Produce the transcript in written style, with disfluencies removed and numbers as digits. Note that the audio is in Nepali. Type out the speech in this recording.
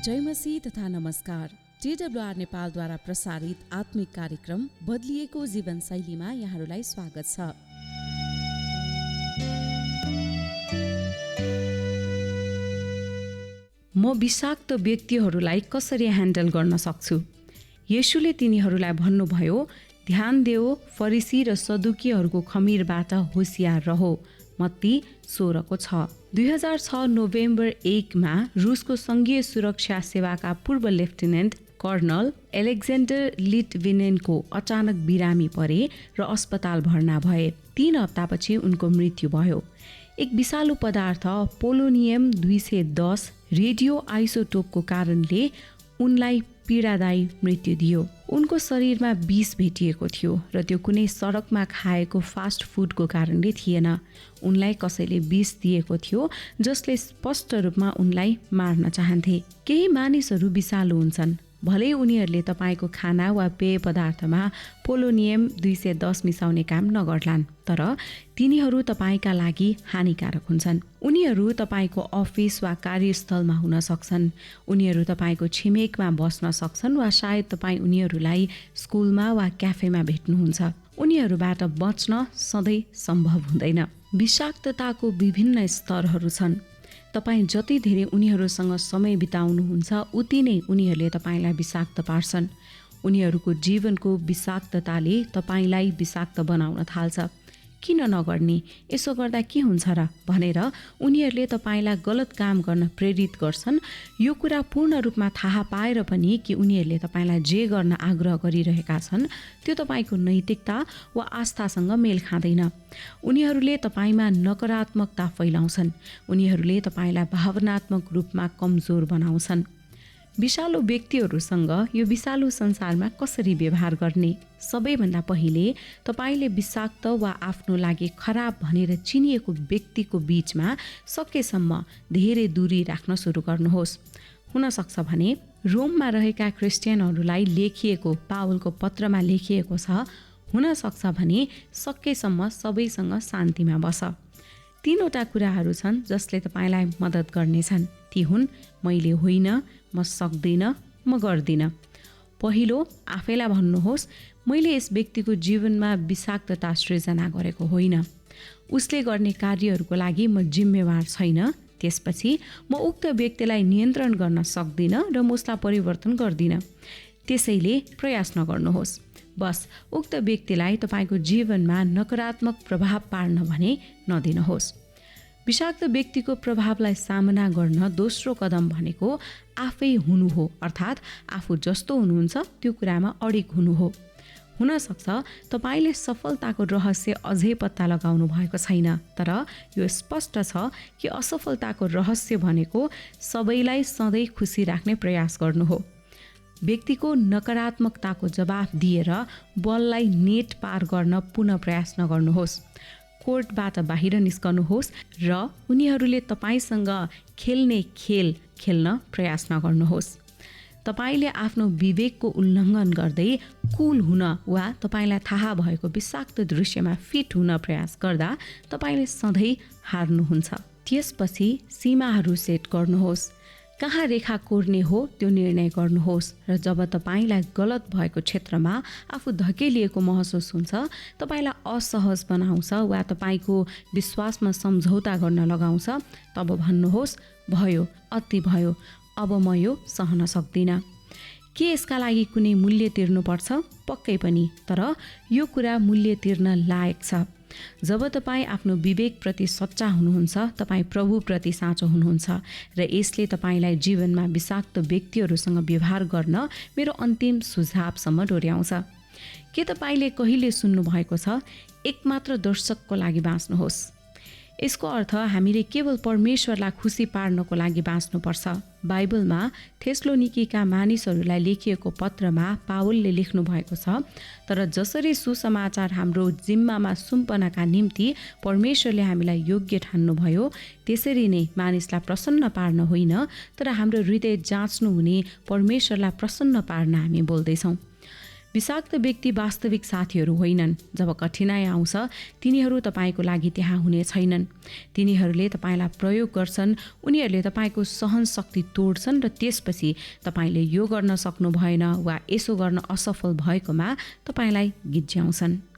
जय मसीह तथा नमस्कार। TWR नेपालद्वारा प्रसारित आत्मिक कार्यक्रम बदलिएको जीवनशैलीमा यहाँहरूलाई स्वागत छ। म विषाक्त व्यक्तिहरूलाई कसरी ह्यान्डल गर्न सक्छु? येशूले तिनीहरूलाई भन्नुभयो, ध्यान देऊ, फरिसी र सदुकीहरूको खमीरबाट होसियार रहो। मत्ती 16:6। 2006 नोभेम्बर 1मा रुसको सङ्घीय सुरक्षा सेवाका पूर्व लेफ्टिनेन्ट कर्नल एलेक्जेन्डर लिटभिनेनको अचानक बिरामी परे र अस्पताल भर्ना भए। 3 हप्तापछि उनको मृत्यु भयो। एक विषालु पदार्थ पोलोनियम 210 रेडियो आइसोटोपको कारणले उनलाई पीडादायी मृत्यु दियो। उनको शरीरमा विष भेटिएको थियो र त्यो कुनै सडकमा खाएको फास्ट फुडको कारणले थिएन। उनलाई कसैले विष दिएको थियो जसले स्पष्ट रूपमा उनलाई मार्न चाहन्थे। केही मानिसहरू विषालु हुन्छन्, भलै उनीहरूले तपाईँको खाना वा पेय पदार्थमा पोलोनियम 210 मिसाउने काम नगर्लान्, तर तिनीहरू तपाईँका लागि हानिकारक हुन्छन्। उनीहरू तपाईँको अफिस वा कार्यस्थलमा हुन सक्छन्, उनीहरू तपाईँको छिमेकमा बस्न सक्छन् वा सायद तपाईँ उनीहरूलाई स्कुलमा वा क्याफेमा भेट्नुहुन्छ। उनीहरूबाट बच्न सधैँ सम्भव हुँदैन। विषाक्तताको विभिन्न स्तरहरू छन्। तपाईँ जति धेरै उनीहरूसँग समय बिताउनुहुन्छ उति नै उनीहरूले तपाईँलाई विषाक्त पार्छन्। उनीहरूको जीवनको विषाक्तताले तपाईँलाई विषाक्त बनाउन थाल्छ। किन नगर्ने, यसो गर्दा के हुन्छ र भनेर उनीहरूले तपाईँलाई गलत काम गर्न प्रेरित गर्छन्। यो कुरा पूर्ण रूपमा थाहा पाएर पनि कि उनीहरूले तपाईँलाई जे गर्न आग्रह गरिरहेका छन् त्यो तपाईँको नैतिकता वा आस्थासँग मेल खाँदैन। उनीहरूले तपाईँमा नकारात्मकता फैलाउँछन्। उनीहरूले तपाईँलाई भावनात्मक रूपमा कमजोर बनाउँछन्। विषालु व्यक्तिहरूसँग यो विषालु संसारमा कसरी व्यवहार गर्ने? सबैभन्दा पहिले तपाईँले विषाक्त वा आफ्नो लागि खराब भनेर चिनिएको व्यक्तिको बीचमा सकेसम्म धेरै दूरी राख्न सुरु गर्नुहोस्। हुनसक्छ भने रोममा रहेका क्रिस्चियनहरूलाई लेखिएको पावलको पत्रमा लेखिएको छ, हुनसक्छ भने सकेसम्म सबैसँग शान्तिमा बस। 3वटा कुराहरू छन् जसले तपाईँलाई मद्दत गर्नेछन्। ती हुन्, मैले होइन, म सक्दिनँ, म गर्दिनँ। पहिलो, आफैलाई भन्नुहोस्, मैले यस व्यक्तिको जीवनमा विषाक्तता सृजना गरेको होइन। उसले गर्ने कार्यहरूको लागि म जिम्मेवार छैन। त्यसपछि म उक्त व्यक्तिलाई नियन्त्रण गर्न सक्दिनँ र म उसलाई परिवर्तन गर्दिनँ। त्यसैले प्रयास नगर्नुहोस्। बस उक्त व्यक्तिलाई तपाईँको जीवनमा नकारात्मक प्रभाव पार्न भने नदिनुहोस्। विषाक्त व्यक्तिको प्रभावलाई सामना गर्न दोस्रो कदम भनेको आफै हुनु हो, अर्थात् आफू जस्तो हुनुहुन्छ त्यो कुरामा अडिग हुनु हो। हुनसक्छ तपाईँले सफलताको रहस्य अझै पत्ता लगाउनु भएको छैन, तर यो स्पष्ट छ कि असफलताको रहस्य भनेको सबैलाई सधैँ खुसी राख्ने प्रयास गर्नु हो। व्यक्तिको नकारात्मकताको जवाफ दिएर बललाई नेट पार गर्न पुनः प्रयास नगर्नुहोस्। कोर्टबाट बाहिर निस्कनुहोस् र उनीहरूले तपाईँसँग खेल्ने खेल खेल्न प्रयास नगर्नुहोस्। तपाईँले आफ्नो विवेकको उल्लङ्घन गर्दै कुल हुन वा तपाईँलाई थाहा भएको विषाक्त दृश्यमा फिट हुन प्रयास गर्दा तपाईँले सधैँ हार्नुहुन्छ। त्यसपछि सीमाहरू सेट गर्नुहोस्। कहाँ रेखा कोर्ने हो त्यो निर्णय गर्नुहोस् र जब तपाईँलाई गलत भएको क्षेत्रमा आफू धकेलिएको महसुस हुन्छ, तपाईँलाई असहज बनाउँछ वा तपाईँको विश्वासमा सम्झौता गर्न लगाउँछ, तब भन्नुहोस्, भयो, अति भयो, अब म यो सहन सक्दिनँ। के यसका लागि कुनै मूल्य तिर्नुपर्छ? पक्कै पनि, तर यो कुरा मूल्य तिर्न लायक छ। जब तपाईँ आफ्नो विवेकप्रति सच्चा हुनुहुन्छ, तपाईँ प्रभुप्रति साँचो हुनुहुन्छ र यसले तपाईँलाई जीवनमा विषाक्त व्यक्तिहरूसँग व्यवहार गर्न मेरो अन्तिम सुझावसम्म डोर्याउँछ। के तपाईँले कहिले सुन्नुभएको छ, एकमात्र दर्शकको लागि बाँच्नुहोस्? यसको अर्थ हामीले केवल परमेश्वरलाई खुसी पार्नको लागि बाँच्नुपर्छ। बाइबलमा थेस्लोनिकीका मानिसहरूलाई लेखिएको पत्रमा पावलले लेख्नु भएको छ, तर जसरी सुसमाचार हाम्रो जिम्मामा सुम्पनका निम्ति परमेश्वरले हामीलाई योग्य ठान्नुभयो, त्यसरी नै मानिसलाई प्रसन्न पार्न होइन, तर हाम्रो हृदय जाँच्नु हुने परमेश्वरलाई प्रसन्न पार्न हामी बोल्दैछौँ। विषाक्त व्यक्ति वास्तविक साथीहरू होइनन्। जब कठिनाइ आउँछ तिनीहरू तपाईँको लागि त्यहाँ हुने छैनन्। तिनीहरूले तपाईँलाई प्रयोग गर्छन्, उनीहरूले तपाईँको सहनशक्ति तोड्छन् र त्यसपछि तपाईँले यो गर्न सक्नु भएन वा यसो गर्न असफल भएकोमा तपाईँलाई गिज्याउँछन्।